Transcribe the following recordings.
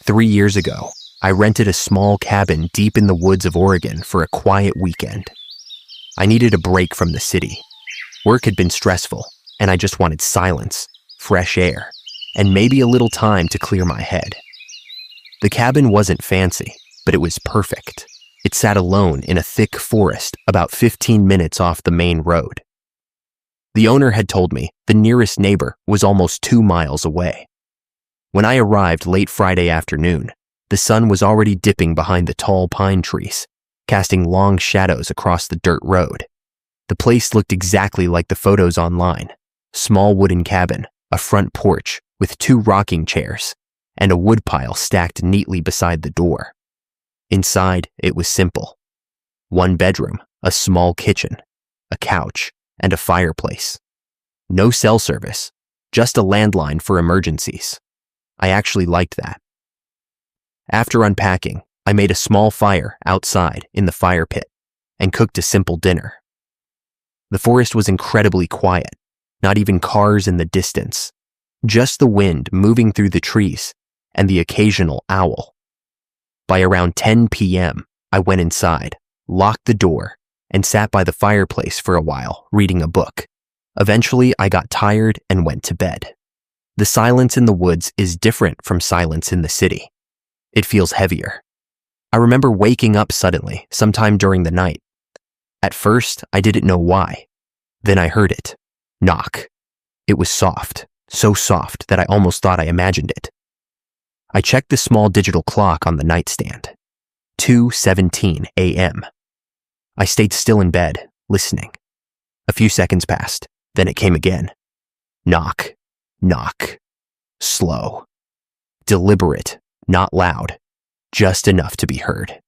3 years ago, I rented a small cabin deep in the woods of Oregon for a quiet weekend. I needed a break from the city. Work had been stressful, and I just wanted silence, fresh air, and maybe a little time to clear my head. The cabin wasn't fancy, but it was perfect. It sat alone in a thick forest about 15 minutes off the main road. The owner had told me the nearest neighbor was almost 2 miles away. When I arrived late Friday afternoon, the sun was already dipping behind the tall pine trees, casting long shadows across the dirt road. The place looked exactly like the photos online: small wooden cabin, a front porch with 2 rocking chairs, and a woodpile stacked neatly beside the door. Inside, it was simple. 1 bedroom, a small kitchen, a couch, and a fireplace. No cell service, just a landline for emergencies. I actually liked that. After unpacking, I made a small fire outside in the fire pit and cooked a simple dinner. The forest was incredibly quiet, not even cars in the distance, just the wind moving through the trees and the occasional owl. By around 10 p.m., I went inside, locked the door, and sat by the fireplace for a while, reading a book. Eventually, I got tired and went to bed. The silence in the woods is different from silence in the city. It feels heavier. I remember waking up suddenly, sometime during the night. At first, I didn't know why. Then I heard it. Knock. It was soft, so soft that I almost thought I imagined it. I checked the small digital clock on the nightstand. 2:17 a.m. I stayed still in bed, listening. A few seconds passed, then it came again. Knock, knock. Slow. Deliberate, not loud, just enough to be heard.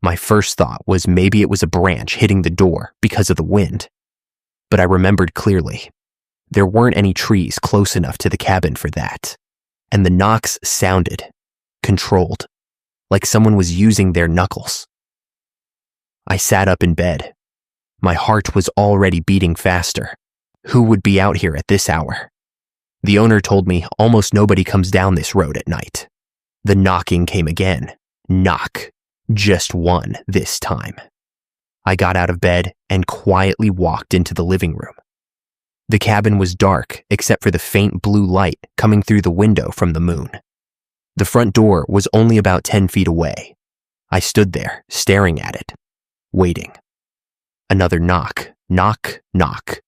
My first thought was maybe it was a branch hitting the door because of the wind. But I remembered clearly. There weren't any trees close enough to the cabin for that. And the knocks sounded controlled, like someone was using their knuckles. I sat up in bed. My heart was already beating faster. Who would be out here at this hour? The owner told me almost nobody comes down this road at night. The knocking came again. Knock. Just 1 this time. I got out of bed and quietly walked into the living room. The cabin was dark except for the faint blue light coming through the window from the moon. The front door was only about 10 feet away. I stood there, staring at it, waiting. Another knock, knock, knock.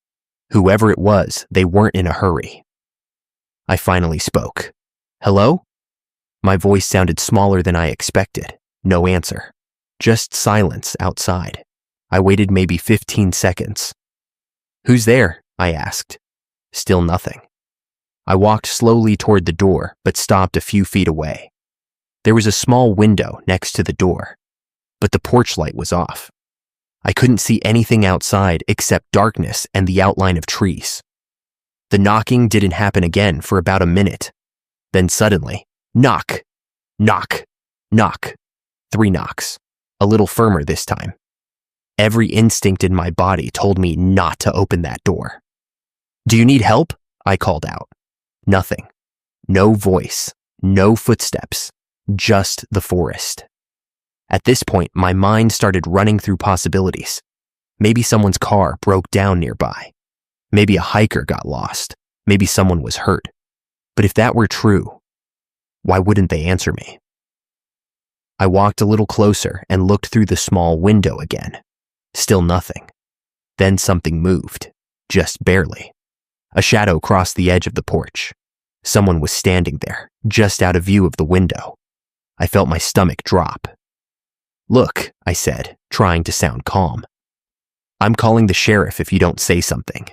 Whoever it was, they weren't in a hurry. I finally spoke. Hello? My voice sounded smaller than I expected. No answer. Just silence outside. I waited maybe 15 seconds. Who's there? I asked. Still nothing. I walked slowly toward the door, but stopped a few feet away. There was a small window next to the door, but the porch light was off. I couldn't see anything outside except darkness and the outline of trees. The knocking didn't happen again for about a minute. Then suddenly, knock, knock, knock. 3 knocks, a little firmer this time. Every instinct in my body told me not to open that door. Do you need help? I called out. Nothing. No voice, no footsteps, just the forest. At this point, my mind started running through possibilities. Maybe someone's car broke down nearby. Maybe a hiker got lost. Maybe someone was hurt. But if that were true, why wouldn't they answer me? I walked a little closer and looked through the small window again. Still nothing. Then something moved, just barely. A shadow crossed the edge of the porch. Someone was standing there, just out of view of the window. I felt my stomach drop. Look, I said, trying to sound calm. I'm calling the sheriff if you don't say something.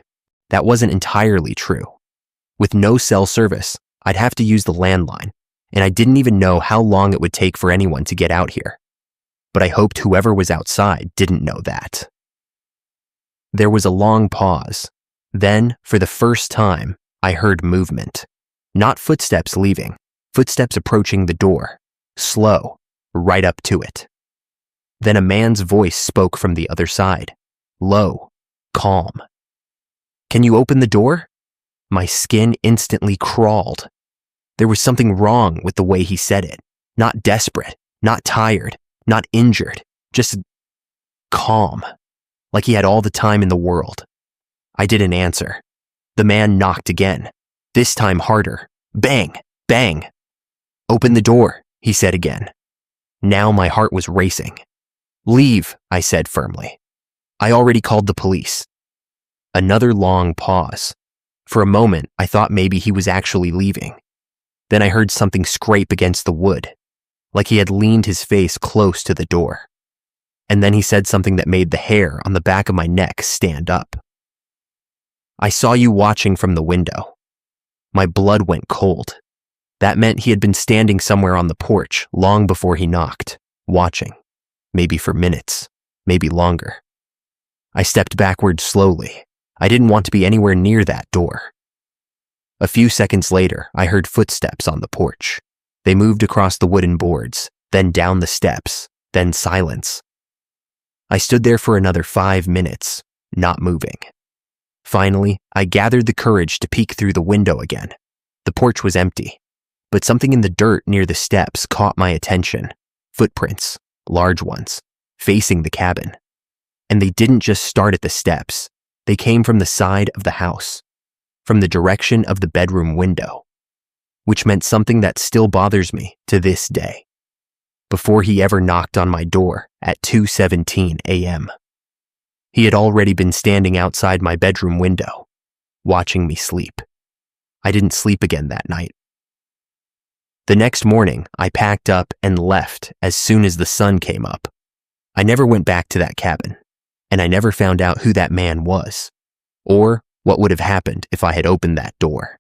That wasn't entirely true. With no cell service, I'd have to use the landline, and I didn't even know how long it would take for anyone to get out here. But I hoped whoever was outside didn't know that. There was a long pause. Then, for the first time, I heard movement. Not footsteps leaving, footsteps approaching the door, slow, right up to it. Then a man's voice spoke from the other side, low, calm. Can you open the door? My skin instantly crawled. There was something wrong with the way he said it. Not desperate, not tired, not injured, just calm, like he had all the time in the world. I didn't answer. The man knocked again, this time harder. Bang, bang. Open the door, he said again. Now my heart was racing. Leave, I said firmly. I already called the police. Another long pause. For a moment, I thought maybe he was actually leaving. Then I heard something scrape against the wood, like he had leaned his face close to the door. And then he said something that made the hair on the back of my neck stand up. I saw you watching from the window. My blood went cold. That meant he had been standing somewhere on the porch long before he knocked, watching, maybe for minutes, maybe longer. I stepped backward slowly. I didn't want to be anywhere near that door. A few seconds later, I heard footsteps on the porch. They moved across the wooden boards, then down the steps, then silence. I stood there for another 5 minutes, not moving. Finally, I gathered the courage to peek through the window again. The porch was empty, but something in the dirt near the steps caught my attention. Footprints, large ones, facing the cabin. And they didn't just start at the steps. They came from the side of the house, from the direction of the bedroom window, which meant something that still bothers me to this day. Before he ever knocked on my door at 2:17 a.m., he had already been standing outside my bedroom window, watching me sleep. I didn't sleep again that night. The next morning, I packed up and left as soon as the sun came up. I never went back to that cabin, and I never found out who that man was, or what would have happened if I had opened that door.